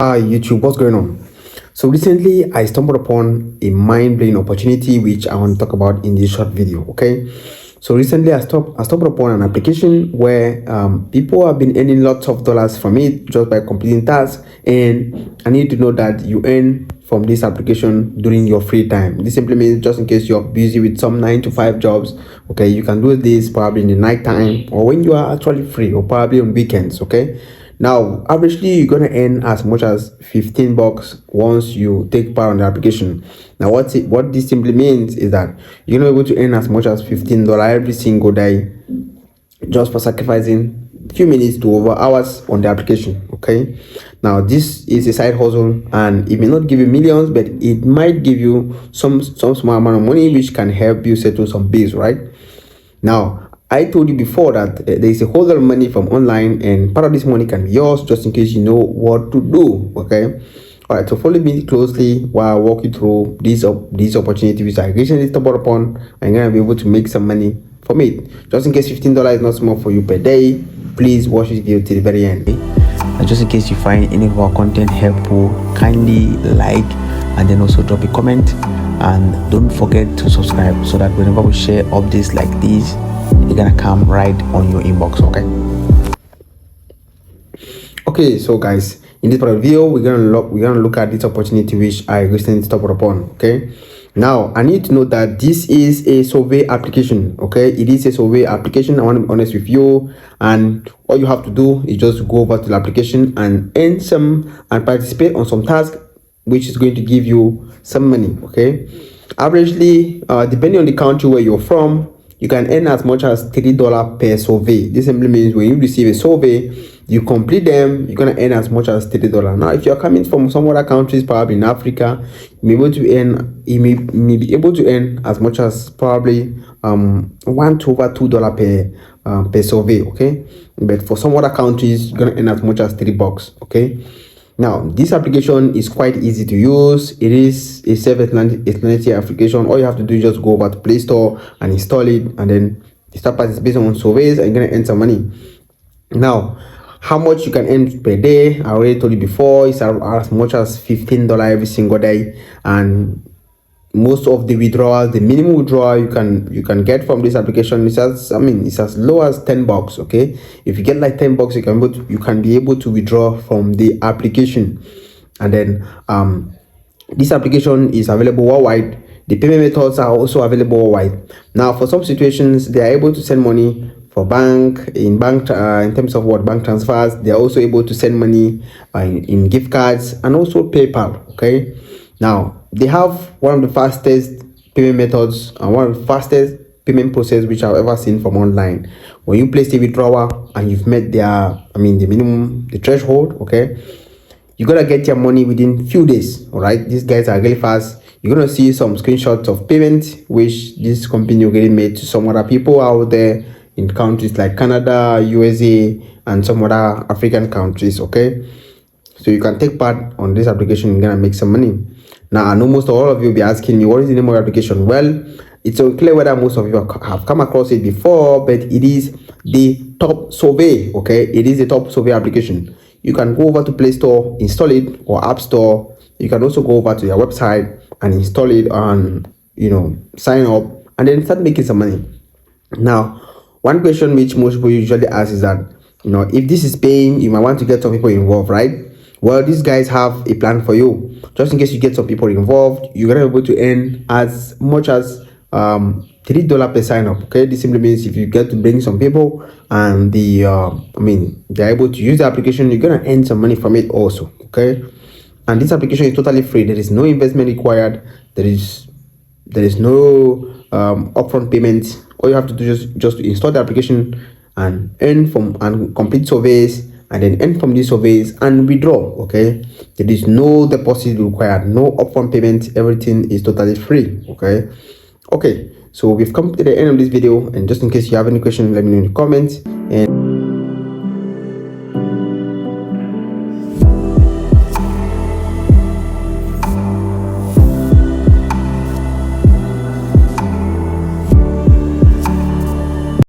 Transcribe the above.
Hi YouTube, what's going on? So recently I stumbled upon a mind-blowing opportunity which I want to talk about in this short video. Okay, so recently I stumbled upon an application where people have been earning lots of dollars from it just by completing tasks, and I need to know that you earn from this application during your free time. This simply means just in case you're busy with some 9 to 5 jobs, okay, you can do this probably in the night time or when you are actually free, or probably on weekends. Okay, now, averagely, you're gonna earn as much as 15 bucks once you take part on the application. Now, what this simply means is that you're gonna be able to earn as much as $15 every single day just for sacrificing a few minutes to over hours on the application. Okay. Now, this is a side hustle, and it may not give you millions, but it might give you some small amount of money which can help you settle some bills, right? Now, I told you before that there is a whole lot of money from online, and part of this money can be yours just in case you know what to do. Okay. All right. So follow me closely while I walk you through these opportunities which I recently stumbled upon. I'm gonna be able to make some money from it. Just in case $15 is not small for you per day, please watch this video till the very end. And just in case you find any of our content helpful, kindly like and then also drop a comment, and don't forget to subscribe so that whenever we share updates like these, they're gonna come right on your inbox. Okay, so guys, in this part of the video we're gonna look at this opportunity which I recently stumbled upon. Okay, now I need to know that this is a survey application. Okay, it is a survey application. I want to be honest with you, and all you have to do is just go over to the application and earn some and participate on some task which is going to give you some money. Okay, averagely, depending on the country where you're from, you can earn as much as $30 per survey. This simply means when you receive a survey, you complete them, you're gonna earn as much as $30. Now, if you're coming from some other countries, probably in Africa, you may be able to earn as much as probably $1 to over $2 per survey. Okay, but for some other countries, you're gonna earn as much as 30 bucks. Okay. Now, this application is quite easy to use. It is a self-explanatory application. All you have to do is just go over to Play Store and install it, and then start participating on surveys, and you're gonna earn some money. Now, how much you can earn per day, I already told you before, it's as much as $15 every single day, and most of the withdrawals, the minimum withdrawal you can get from this application is it's as low as 10 bucks. Okay, if you get like 10 bucks, you can be able to withdraw from the application. And then this application is available worldwide. The payment methods are also available worldwide. Now, for some situations, they are able to send money for in terms of what bank transfers. They are also able to send money in gift cards and also PayPal. Okay, now they have one of the fastest payment methods and one of the fastest payment process which I've ever seen from online. When you place a withdrawal and you've met the threshold, okay, you're gonna get your money within few days. All right, these guys are really fast. You're gonna see some screenshots of payment which this company already made to some other people out there in countries like Canada, USA, and some other African countries. Okay, so you can take part on this application. You're gonna make some money. Now, I know most of all of you will be asking me, what is the name of the application? Well, it's unclear whether most of you have come across it before, but it is the Top Survey. Okay, it is the Top Survey application. You can go over to Play Store, install it, or App Store. You can also go over to their website and install it and sign up and then start making some money. Now, one question which most people usually ask is that if this is paying, you might want to get some people involved, right? Well, these guys have a plan for you. Just in case you get some people involved, you're gonna be able to earn as much as $3 per sign up. Okay, this simply means if you get to bring some people and they're able to use the application, you're gonna earn some money from it also. Okay, and this application is totally free. There is no investment required. There is no upfront payment. All you have to do is just to install the application and complete surveys, and then earn from these surveys and withdraw. Okay, there is no deposit required, no upfront payment. Everything is totally free. Okay, so we've come to the end of this video, and just in case you have any questions, let me know in the comments. And